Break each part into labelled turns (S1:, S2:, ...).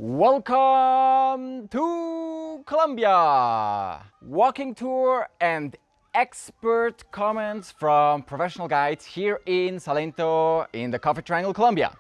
S1: Welcome to Colombia! Walking tour and expert comments from professional guides here in Salento in the Coffee Triangle, Colombia.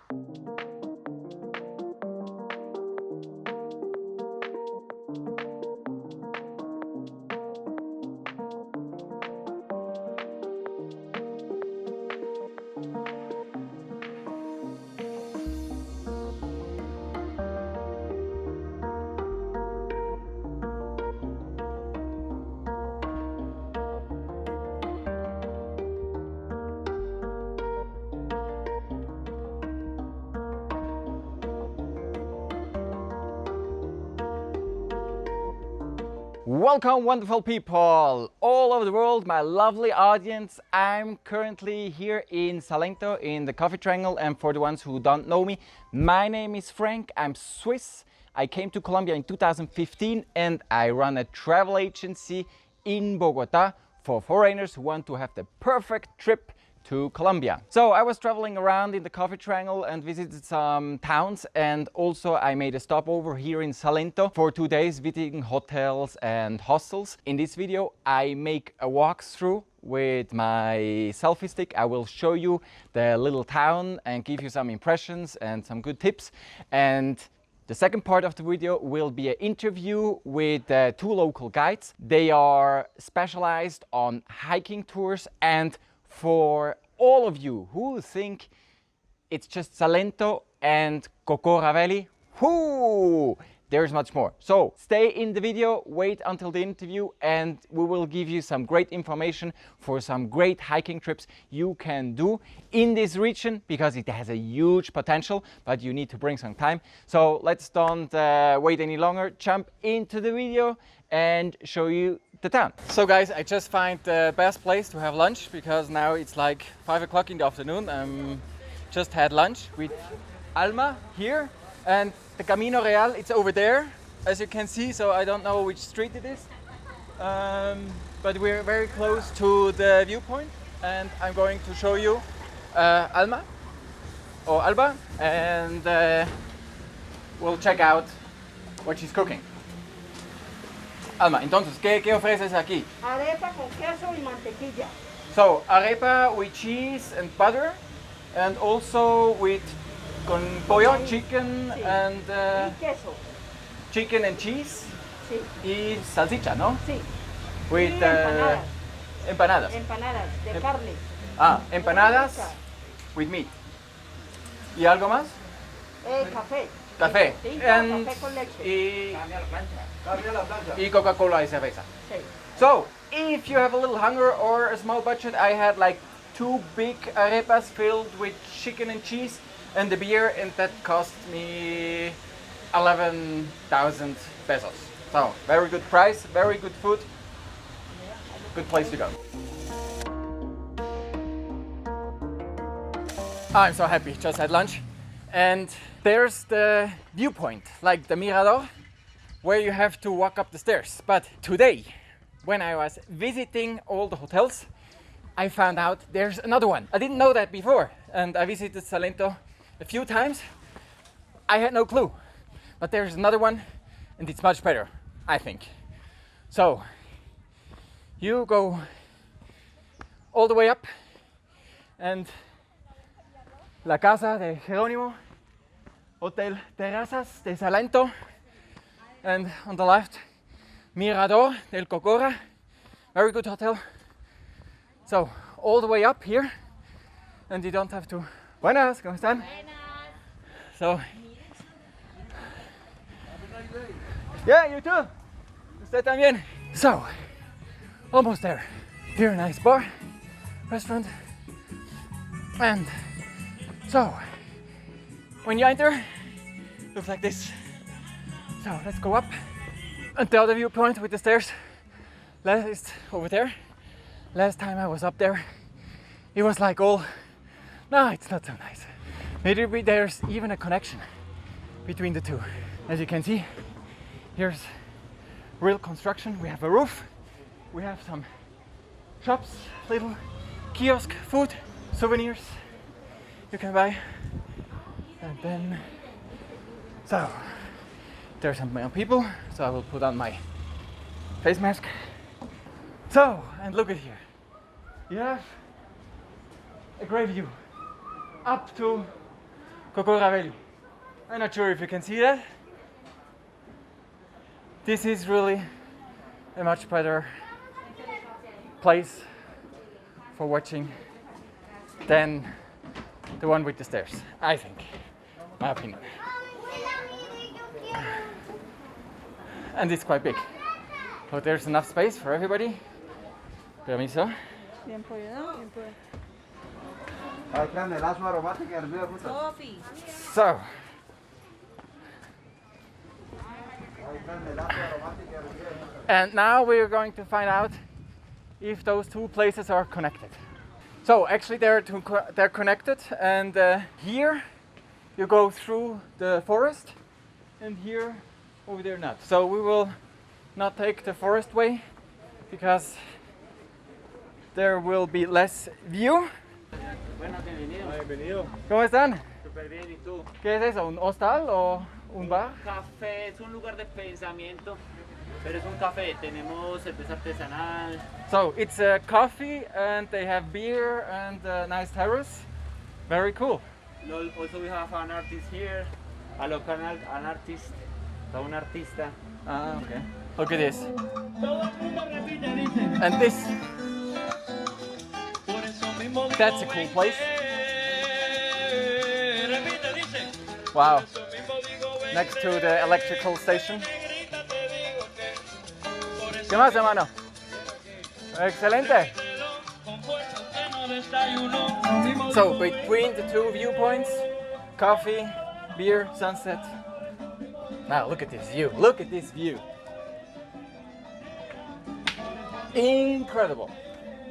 S1: Welcome, wonderful people all over the world, my lovely audience. I'm currently here in Salento in the Coffee Triangle, and for the ones who don't know me, my name is Frank. I'm Swiss. I came to Colombia in 2015 and I run a travel agency in Bogota for foreigners who want to have the perfect trip to Colombia. So I was traveling around in the Coffee Triangle and visited some towns, and also I made a stopover here in Salento for 2 days visiting hotels and hostels. In this video I make a walkthrough with my selfie stick. I will show you the little town and give you some impressions and some good tips. And the second part of the video will be an interview with two local guides. They are specialized on hiking tours, and for all of you who think it's just Salento and Cocora Valley, there's much more. So stay in the video, wait until the interview, and we will give you some great information for some great hiking trips you can do in this region, because it has a huge potential, but you need to bring some time. So let's don't wait any longer, jump into the video and show you the town. So guys, I just find the best place to have lunch, because now it's like 5 o'clock in the afternoon. Just had lunch with Alma here, and the Camino Real, it's over there, as you can see, so I don't know which street it is. But we're very close to the viewpoint, and I'm going to show you Alma, or Alba, and we'll check out what she's cooking. Alma, entonces, ¿qué ofreces aquí?
S2: Arepa con queso y mantequilla.
S1: So, arepa with cheese and butter, and also with con pollo, chicken,
S2: Sí.
S1: and
S2: Y queso.
S1: chicken and cheese,
S2: Sí.
S1: y salchicha, ¿no?
S2: Sí.
S1: With
S2: Y empanadas.
S1: empanadas.
S2: Empanadas de carne.
S1: Empanadas
S2: Muy rica.
S1: with meat. ¿Y algo más?
S2: Café.
S1: Café.
S2: Sí,
S1: And
S2: café con leche.
S1: y Coca-Cola y cerveza.
S2: Sí.
S1: So, if you have a little hunger or a small budget, I had like 2 big arepas filled with chicken and cheese and the beer, and that cost me 11,000 pesos. So, very good price, very good food, good place to go. I'm so happy, just had lunch. And there's the viewpoint, like the Mirador, where you have to walk up the stairs. But today, when I was visiting all the hotels, I found out there's another one. I didn't know that before, and I visited Salento a few times. I had no clue, but there's another one, and it's much better, I think. So, you go all the way up, and la Casa de Geronimo, Hotel Terrazas de Salento, and on the left, Mirador del Cocora, very good hotel. So, all the way up here, and you don't have to... Buenas, ¿cómo están? So, yeah, you too. Usted también. So, almost there. Here, a nice bar, restaurant, and so, when you enter, looks like this. So let's go up. And the other viewpoint with the stairs is over there. Last time I was up there, it was like all... No, it's not so nice. Maybe there's even a connection between the two. As you can see, here's real construction. We have a roof, we have some shops, little kiosk, food, souvenirs you can buy. And then, so There are some male people, so I will put on my face mask. So, and look at here. You have a great view up to Cocora Valley. I'm not sure if you can see that. This is really a much better place for watching than the one with the stairs, I think, my opinion. And it's quite big, but there's enough space for everybody. Permiso.
S2: Bien pollo, bien pollo.
S1: So, and now we're going to find out if those two places are connected. So actually they're connected, and here you go through the forest, and here over there not. So we will not take the forest way because there will be less view.
S3: Buenas, bienvenido.
S4: Bienvenido.
S1: ¿Cómo están?
S3: Súper bien, ¿y tú?
S1: ¿Qué es eso? ¿Un hostal o un bar?
S3: Café es un lugar de pensamiento, pero es un café. Tenemos cerveza artesanal.
S1: So it's a coffee, and they have beer and a nice terrace. Very cool.
S3: Also we have an artist here, a local an artist, un artista.
S1: Ah, okay. Look at this. And this. That's a cool place. Wow. Next to the electrical station. ¿Qué más, hermano? Excelente. So between the two viewpoints, coffee, beer, sunset. Now look at this view. Look at this view. Incredible.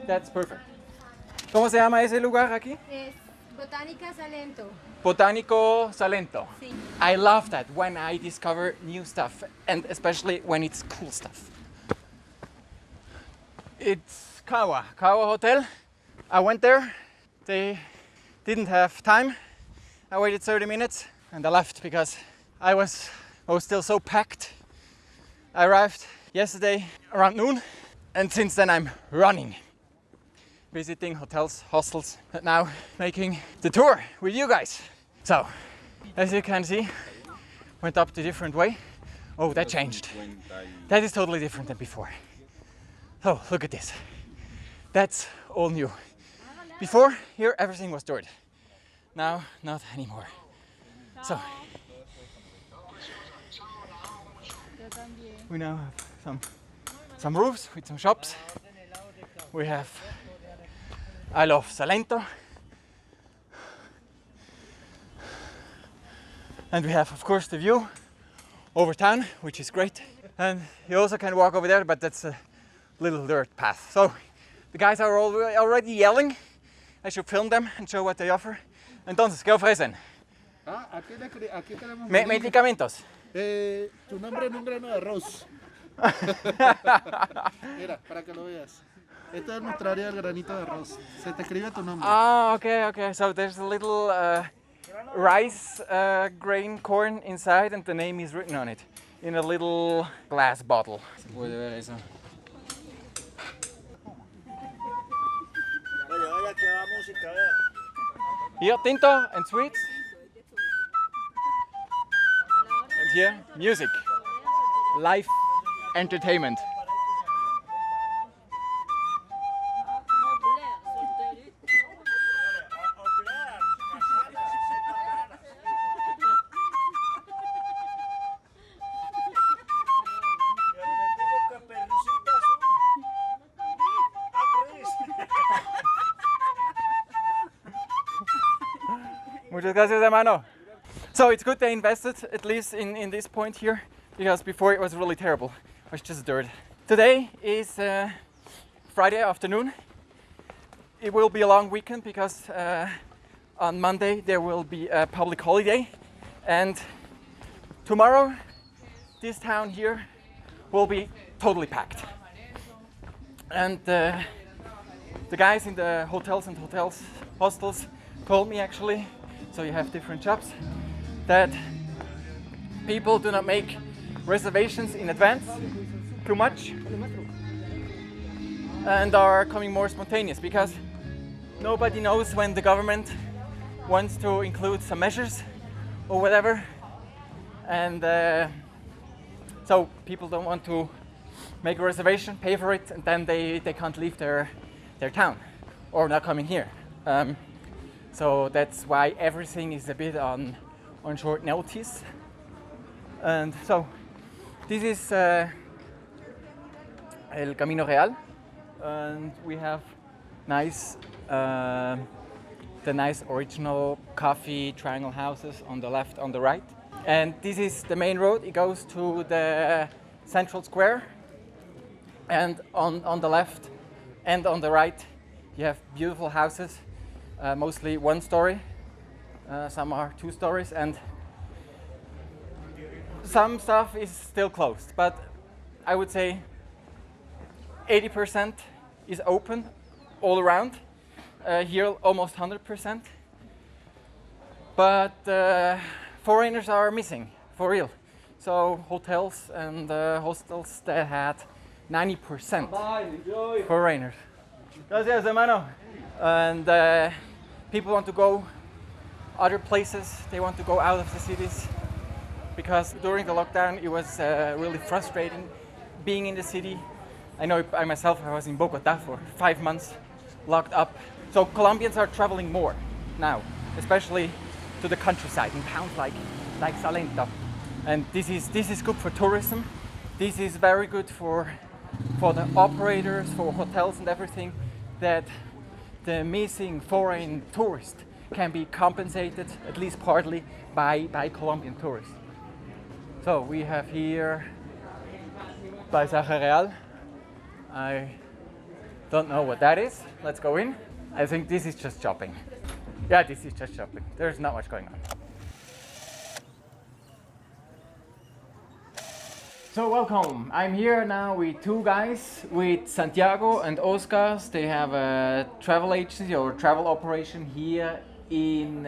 S1: That's perfect. ¿Cómo se llama ese lugar aquí?
S5: Es Botánica Salento.
S1: Botánico Salento.
S5: Sí.
S1: I love that when I discover new stuff, and especially when it's cool stuff. It's Kawa Hotel. I went there. They didn't have time. I waited 30 minutes and I left because I was still so packed. I arrived yesterday around noon, and since then I'm running, visiting hotels, hostels, and now making the tour with you guys. So, as you can see, went up the different way. Oh, that changed. That is totally different than before. Oh, look at this. That's all new. Before, here everything was dirt. Now, not anymore. So, we now have some roofs with some shops. We have I love Salento. And we have, of course, the view over town, which is great. And you also can walk over there, but that's a little dirt path. So the guys are already yelling. I should film them and show what they offer. Entonces, ¿qué ofrecen?
S4: Aquí tenemos
S1: Medicamentos.
S4: tu nombre en un grano de arroz. Mira, para que lo veas. Esta es nuestra área del granito de arroz. Se te escribe tu nombre.
S1: Ah, okay. So there's a little rice grain corn inside, and the name is written on it in a little glass bottle. Se puede ver eso. Here, tinto and sweets. And here, music. Live entertainment. Muchas gracias, hermano. So it's good they invested at least in this point here, because before it was really terrible. It was just dirt. Today is Friday afternoon. It will be a long weekend because on Monday there will be a public holiday, and tomorrow this town here will be totally packed. And the guys in the hostels told me actually, so you have different shops, that people do not make reservations in advance too much and are coming more spontaneous because nobody knows when the government wants to include some measures or whatever, and so people don't want to make a reservation, pay for it, and then they can't leave their town or not coming here. So that's why everything is a bit on short notice. And so this is El Camino Real, and we have nice the nice original coffee triangle houses on the left, on the right. And this is the main road. It goes to the central square, and on the left and on the right you have beautiful houses, mostly one story, some are 2 stories, and some stuff is still closed, but I would say 80% is open all around. Here almost 100%, but foreigners are missing for real. So hotels and hostels that had 90% foreigners. Gracias, hermano. And people want to go other places. They want to go out of the cities because during the lockdown it was really frustrating being in the city. I know I myself, I was in Bogota for 5 months locked up. So Colombians are traveling more now, especially to the countryside in towns like Salento. And this is good for tourism. This is very good for the operators, for hotels and everything, that the missing foreign tourist can be compensated, at least partly, by Colombian tourists. So we have here Paisaje Real. I don't know what that is. Let's go in. I think this is just shopping. Yeah, this is just shopping. There's not much going on. So welcome. I'm here now with 2 guys, with Santiago and Oscar. They have a travel agency or travel operation here in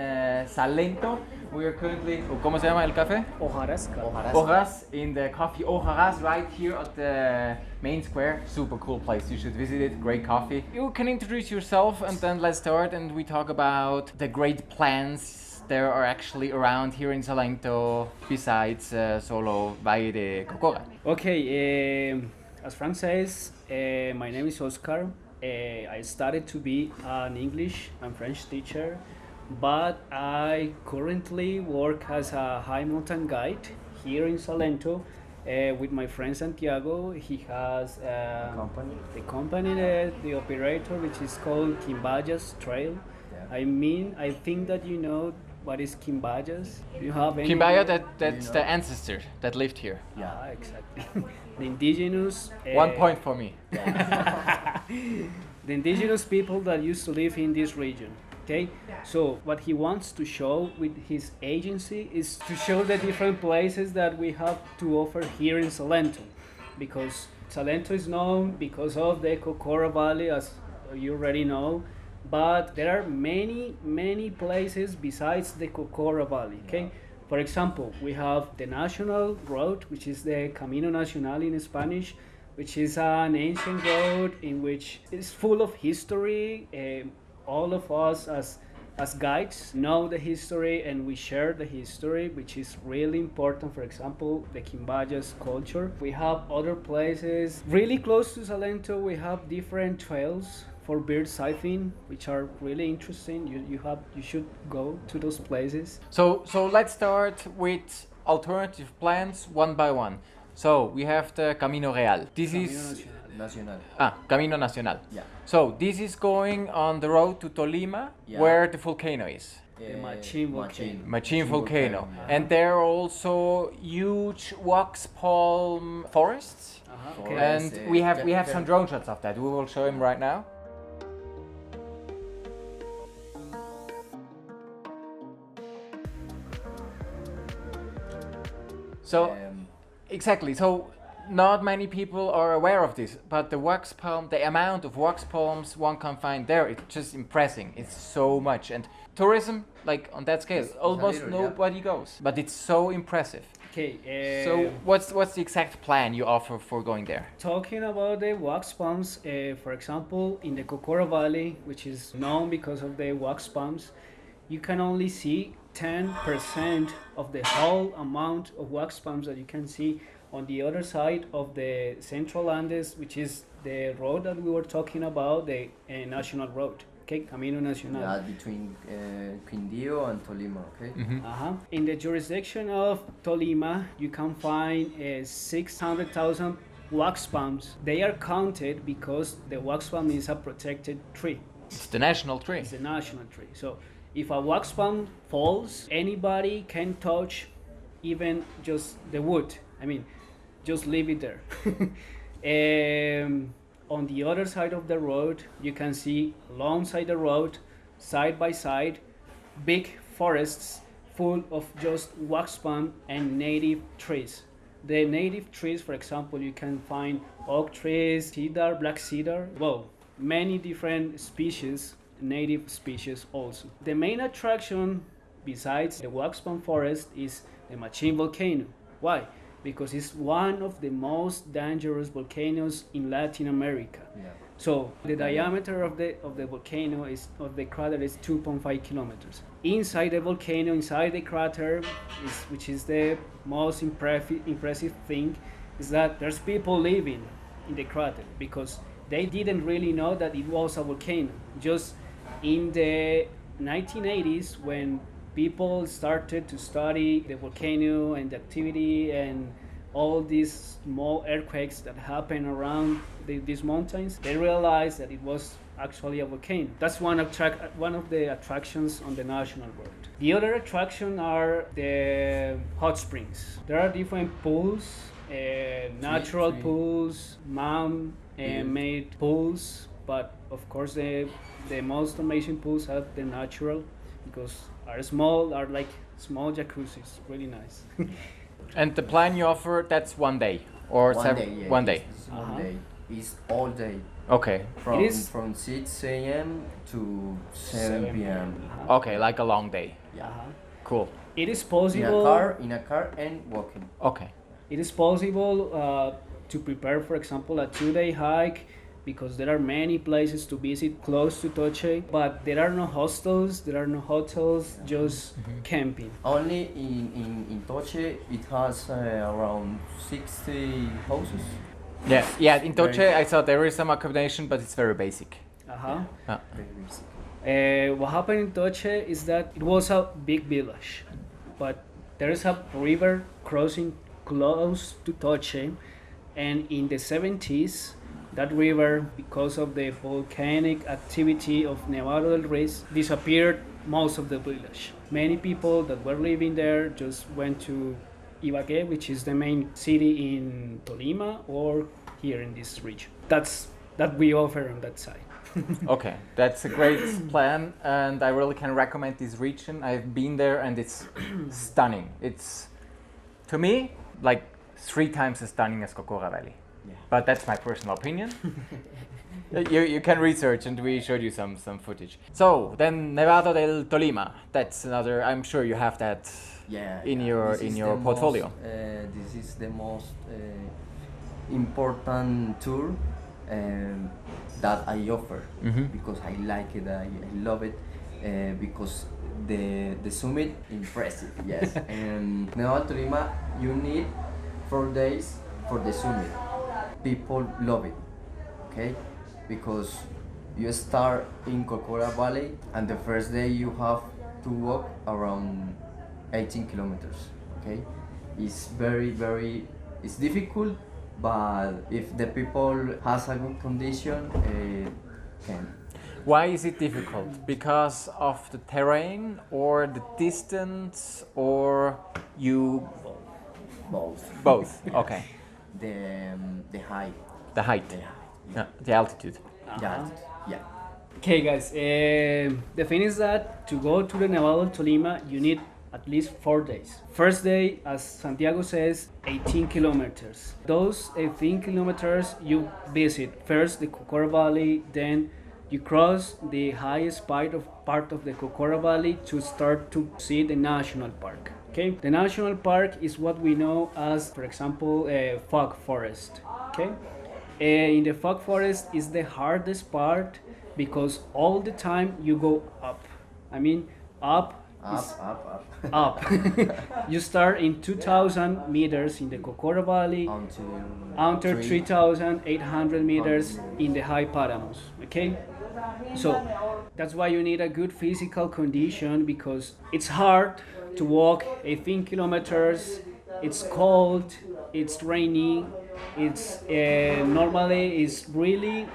S1: Salento. We are currently, ¿cómo se llama el café? Hojarasca, in the coffee Hojarasca, right here at the main square. Super cool place. You should visit it. Great coffee. You can introduce yourself and then let's start and we talk about the great plans there are actually around here in Salento besides solo Valle de Cocora.
S6: Okay, as Frank says, my name is Oscar. I started to be an English and French teacher, but I currently work as a high mountain guide here in Salento with my friend Santiago. He has the company, the operator, which is called Quimbayas Trail. Yeah. I think that you know what is Quimbayas. Do you have any?
S1: Quimbaya, that's the ancestor that lived here.
S6: Yeah, exactly. The indigenous.
S1: 1 point for me.
S6: The indigenous people that used to live in this region. Okay, so what he wants to show with his agency is to show the different places that we have to offer here in Salento, because Salento is known because of the Cocora Valley, as you already know, but there are many places besides the Cocora Valley. Okay, for example, we have the national road, which is the Camino Nacional in Spanish, which is an ancient road in which is full of history. All of us as guides know the history and we share the history, which is really important. For example, the Quimbayas culture. We have other places really close to Salento. We have different trails for bird sighting, which are really interesting. You should go to those places.
S1: So let's start with alternative plans one by one. So we have the Camino Real. This is
S7: Nacional.
S1: Camino Nacional.
S7: Yeah.
S1: So this is going on the road to Tolima, where the volcano is.
S6: The
S1: Machín volcano. Yeah. And there are also huge wax palm forests.
S6: Okay.
S1: And we have some drone shots of that. We will show him right now. So exactly. So not many people are aware of this, but the wax palm, the amount of wax palms one can find there, it's just impressive. It's so much. And tourism, like on that scale, almost nobody goes. But it's so impressive.
S6: Okay.
S1: So what's the exact plan you offer for going there?
S6: Talking about the wax palms, for example, in the Cocora Valley, which is known because of the wax palms, you can only see 10% of the whole amount of wax palms that you can see on the other side of the Central Andes, which is the road that we were talking about, the national road. Okay, Camino Nacional.
S7: Yeah, between Quindio and Tolima, okay?
S6: In the jurisdiction of Tolima, you can find 600,000 wax palms. They are counted because the wax palm is a protected tree.
S1: It's the national tree.
S6: It's a national tree. So if a wax palm falls, anybody can touch even just the wood. I mean, just leave it there. On the other side of the road, you can see alongside the road, side by side, big forests full of just wax palm and native trees. The native trees, for example, you can find oak trees, cedar, black cedar, well, many different species, native species also. The main attraction besides the wax palm forest is the Machine volcano. Why? Because it's one of the most dangerous volcanoes in Latin America.
S7: Yeah.
S6: So the diameter of the volcano of the crater is 2.5 kilometers. Inside the volcano, inside the crater, which is the most impressive thing, is that there's people living in the crater because they didn't really know that it was a volcano. Just in the 1980s, when people started to study the volcano and the activity and all these small earthquakes that happen around these mountains, they realized that it was actually a volcano. That's one of the attractions on the national road. The other attraction are the hot springs. There are different pools, natural pools, man-made pools, but of course the most amazing pools are the natural because are like small jacuzzis, really nice.
S1: And the plan you offer, that's one day or
S7: One day, yeah.
S1: one day.
S7: It's one day. It's all day.
S1: Okay.
S7: From 6 a.m. to 7 p.m.
S1: Okay, like a long day.
S7: Yeah.
S1: Cool.
S6: It is possible.
S7: In a car and walking.
S1: Okay.
S6: It is possible to prepare, for example, a 2-day hike because there are many places to visit close to Toche, but there are no hostels, there are no hotels, just camping.
S7: Only in Toche it has around 60 houses.
S1: Yeah. In Toche, I saw there is some accommodation, but it's very basic.
S6: Uh-huh.
S7: Very basic.
S6: What happened in Toche is that it was a big village, but there is a river crossing close to Toche, and in the 70s, that river, because of the volcanic activity of Nevado del Tolima, disappeared most of the village. Many people that were living there just went to Ibagué, which is the main city in Tolima or here in this region. That we offer on that side.
S1: Okay, that's a great plan, and I really can recommend this region. I've been there, and it's stunning. It's, to me, like 3 times as stunning as Cocora Valley.
S7: Yeah.
S1: But that's my personal opinion. You can research, and we showed you some footage. So then Nevado del Tolima. That's another. I'm sure you have that in your portfolio.
S7: This is the most important tour that I offer because I like it. I love it because the summit impressive. Yes. And Nevado del Tolima, you need 4 days for the summit. People love it, okay? Because you start in Cocora Valley and the first day you have to walk around 18 kilometers, okay? It's it's difficult, but if the people has a good condition, can.
S1: Why is it difficult? Because of the terrain or the distance or you...
S7: Both.
S1: Both, okay.
S7: The height.
S1: The height. The altitude.
S7: Yeah.
S6: Okay, guys. The thing is that to go to the Nevado del Tolima, you need at least 4 days. First day, as Santiago says, 18 kilometers. Those 18 kilometers you visit first the Cocora Valley, then you cross the highest part of the Cocora Valley to start to see the national park. Okay, the national park is what we know as, for example, a fog forest. Okay, in the fog forest is the hardest part because all the time you go up. I mean, up. Up. You start in 2,000 meters in the Cocora Valley until 3,800 meters in the high Paramos. Okay, so that's why you need a good physical condition because it's hard to walk 18 kilometers. It's cold. It's rainy. It's normally it's really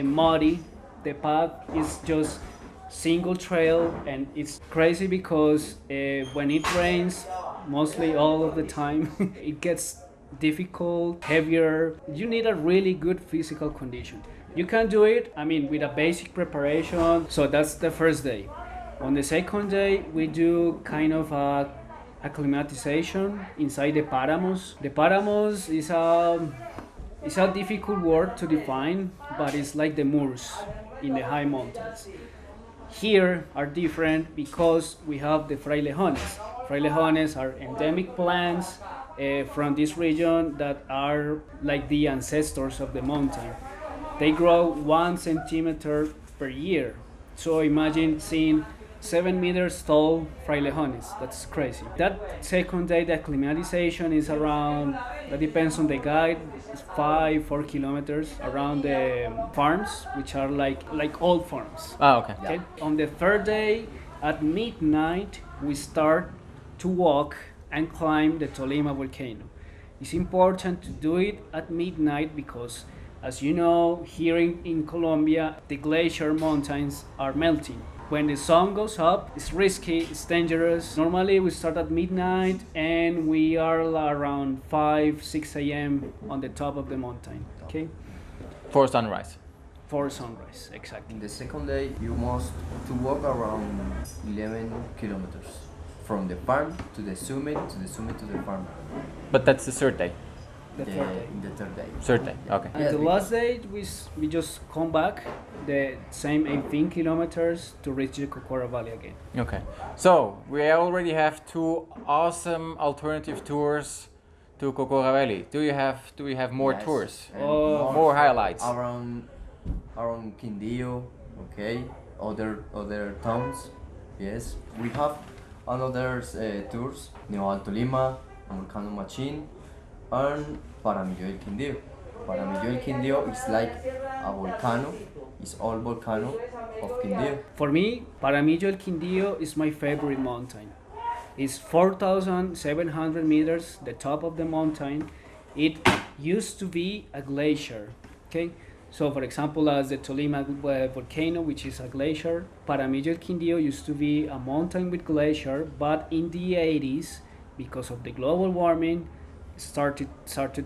S6: muddy. The path is just single trail, and it's crazy because when it rains, mostly all of the time, it gets difficult, heavier. You need a really good physical condition. You can do it, I mean, with a basic preparation. So that's the first day. On the second day, we do kind of a acclimatization inside the Paramos. The Paramos is a difficult word to define, but it's like the moors in the high mountains. Here are different because we have the frailejones. Frailejones are endemic plants from this region that are like the ancestors of the mountain. They grow 1 centimeter per year. So imagine seeing 7 meters tall frailejones. That's crazy. That second day, the acclimatization is around, that depends on the guide, it's 4 kilometers around the farms, which are like old farms.
S1: Ah, okay.
S6: Okay. On the third day, at midnight, we start to walk and climb the Tulima Volcano. It's important to do it at midnight because, as you know, here in Colombia, the glacier mountains are melting. When the sun goes up, it's risky, it's dangerous. Normally we start at midnight and we are around 5-6 a.m. on the top of the mountain. Okay?
S1: For sunrise.
S6: For sunrise, exactly.
S7: In the second day, you must to walk around 11 kilometers from the farm to the summit to the farm.
S1: But that's the third day.
S6: The third day.
S7: In the third day.
S1: Third day, okay.
S6: And the last day, we just come back the same 18 kilometers to reach the Cocora Valley again.
S1: Okay. So, we already have 2 awesome alternative tours to Cocora Valley. Do you have more
S7: Yes,
S1: tours?
S7: and
S1: More highlights.
S7: around Quindio, okay, other towns. Yes, we have another tours, Nevado Del Tolima, Volcano Machine, and Paramillo del Quindio. Paramillo del Quindio is like a volcano, it's all volcano of Quindio.
S6: For me, Paramillo del Quindio is my favorite mountain. It's 4,700 meters, the top of the mountain. It used to be a glacier, okay? So for example, as the Tulima volcano, which is a glacier, Paramillo del Quindio used to be a mountain with glacier, but in the 80s, because of the global warming, started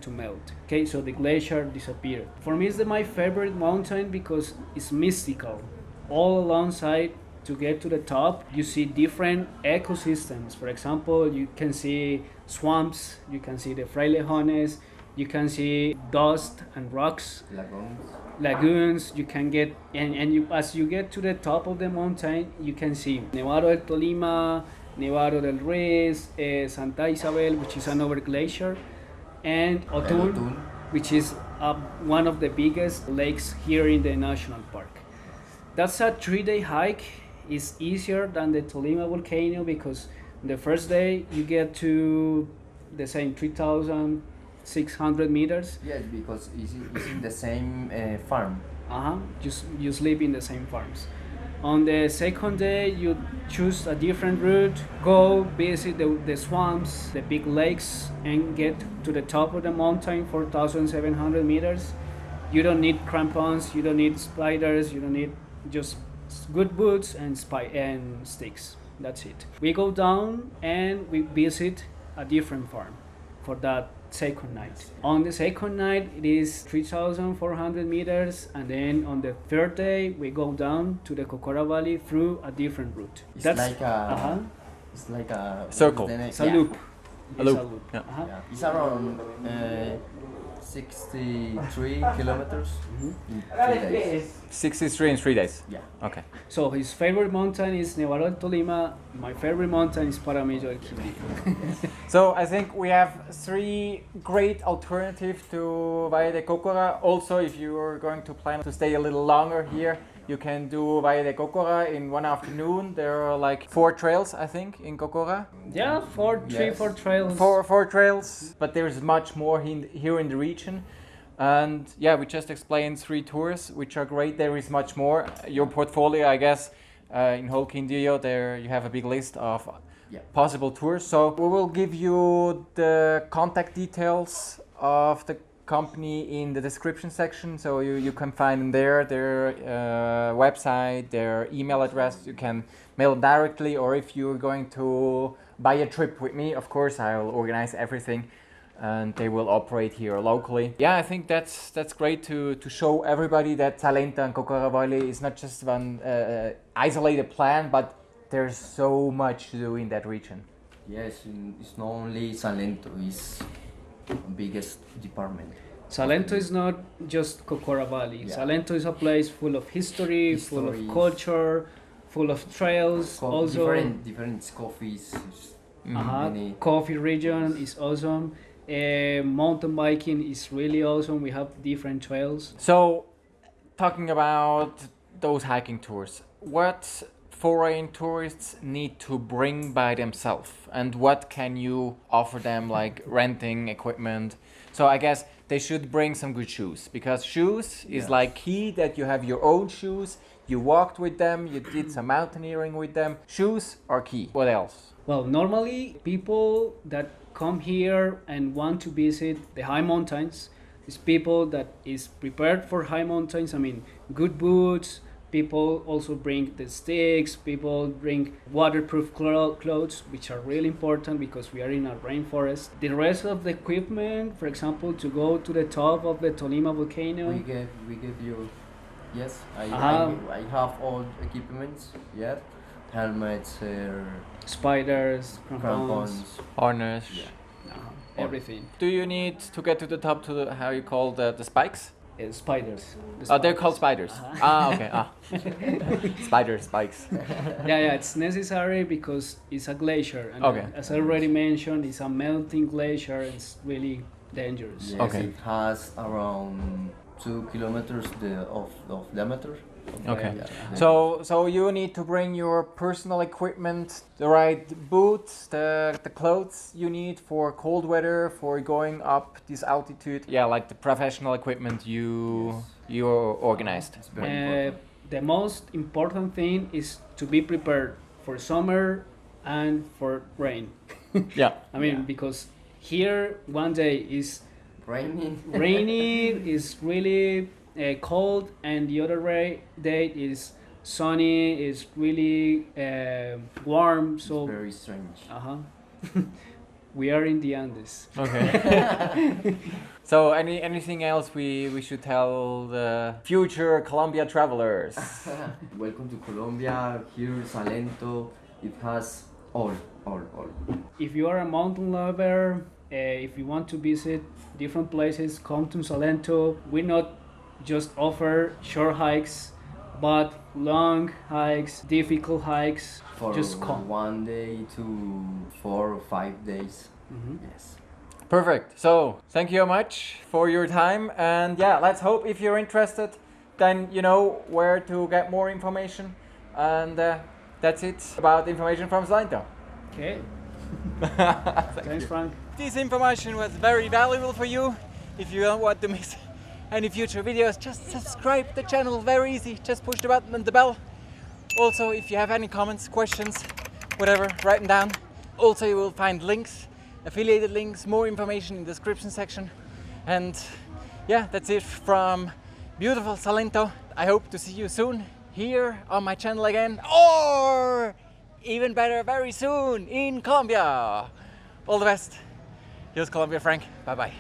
S6: to melt. Okay, so the glacier disappeared. For me, it's my favorite mountain because it's mystical. All alongside to get to the top, you see different ecosystems. For example, you can see swamps, you can see the frailejones, you can see dust and rocks, lagoons. You can get as you get to the top of the mountain, you can see Nevado del Tolima, Nevado del Ruiz, Santa Isabel, which is another glacier, and Azul, which is one of the biggest lakes here in the national park. That's a 3-day hike. It's easier than the Tulima volcano because the first day you get to the same 3,600 meters.
S7: Yes, because it's in the same farm.
S6: You sleep in the same farms. On the second day, you choose a different route, go visit the swamps, the big lakes, and get to the top of the mountain, 4,700 meters. You don't need crampons, you don't need spiders, you don't need just good boots and sticks. That's it. We go down and we visit a different farm for that second night. On the second night, it is 3,400 meters, and then on the third day, we go down to the Cocora Valley through a different route.
S7: It's like a
S1: circle.
S6: It's a loop.
S1: A loop. Yeah.
S7: Yeah. It's around 63 kilometers in 3 days.
S1: 63 in 3 days.
S7: Yeah.
S1: Okay.
S6: So his favorite mountain is Nevado del Tolima. My favorite mountain is Mirador del Quindio.
S1: So I think we have 3 great alternatives to Valle de Cocora. Also, if you are going to plan to stay a little longer here, you can do Valle de Cocora in one afternoon. There are like 4 trails, I think, in Cocora.
S6: Yeah, 4 trails.
S1: Four trails, but there's much more here in the region. And yeah, we just explained 3 tours, which are great. There is much more. Your portfolio, I guess, in whole Quindio, there you have a big list of possible tours. So we will give you the contact details of the company in the description section, so you can find them there, their website, their email address. You can mail them directly, or if you're going to buy a trip with me, of course I will organize everything and they will operate here locally. Yeah, I think that's great to show everybody that Salento and Cocora Valley is not just one isolated plan, but there's so much to do in that region.
S7: Yes, it's not only Salento, it's biggest department.
S6: Salento is not just Cocora Valley.
S7: Yeah.
S6: Salento is a place full of history, full of culture, full of trails. Also,
S7: different coffees.
S6: coffee region is awesome. Mountain biking is really awesome. We have different trails.
S1: So, talking about those hiking tours, what foreign tourists need to bring by themselves, and what can you offer them, like renting equipment? So I guess they should bring some good shoes, because shoes is like key, that you have your own shoes, you walked with them, you did some mountaineering with them. Shoes are key. What else?
S6: Well, normally people that come here and want to visit the high mountains is people that is prepared for high mountains. I mean, good boots. People also bring the sticks, people bring waterproof clothes, which are really important because we are in a rainforest. The rest of the equipment, for example, to go to the top of the Tulima Volcano.
S7: We give you, yes, I have all equipments, yeah, helmets,
S6: spiders,
S7: crampons,
S1: Harness.
S6: everything.
S1: Do you need to get to the top to the, how you call the spikes?
S6: Spiders.
S1: Oh, they're called spiders. Okay. Spikes.
S6: Yeah, it's necessary because it's a glacier. And as I already mentioned, it's a melting glacier and it's really dangerous.
S7: Yes, it has around 2 kilometers of diameter.
S1: Okay. So you need to bring your personal equipment, the right boots, the clothes you need for cold weather, for going up this altitude. Yeah, like the professional equipment you organized.
S6: The most important thing is to be prepared for summer and for rain.
S1: Yeah.
S6: I mean, because here one day is rainy, is really cold, and the other day is sunny, is really warm. So
S7: it's very strange.
S6: We are in the Andes.
S1: Okay. So anything else we should tell the future Colombia travelers?
S7: Welcome to Colombia. Here, Salento, it has all.
S6: If you are a mountain lover, if you want to visit different places, come to Salento. We not just offer short hikes, but long hikes, difficult hikes.
S7: For
S6: just come.
S7: 1 day to 4 or 5 days. Yes.
S1: Perfect. So thank you very much for your time, and yeah, let's hope if you're interested, then you know where to get more information, and that's it about information from Salento.
S6: Okay. Thanks, Frank.
S1: This information was very valuable for you. If you don't want to miss any future videos, just subscribe the channel, very easy. Just push the button and the bell. Also, if you have any comments, questions, whatever, write them down. Also, you will find links, affiliated links, more information in the description section. And yeah, that's it from beautiful Salento. I hope to see you soon here on my channel again, or even better, very soon in Colombia. All the best. Here's Colombiafrank. Bye bye.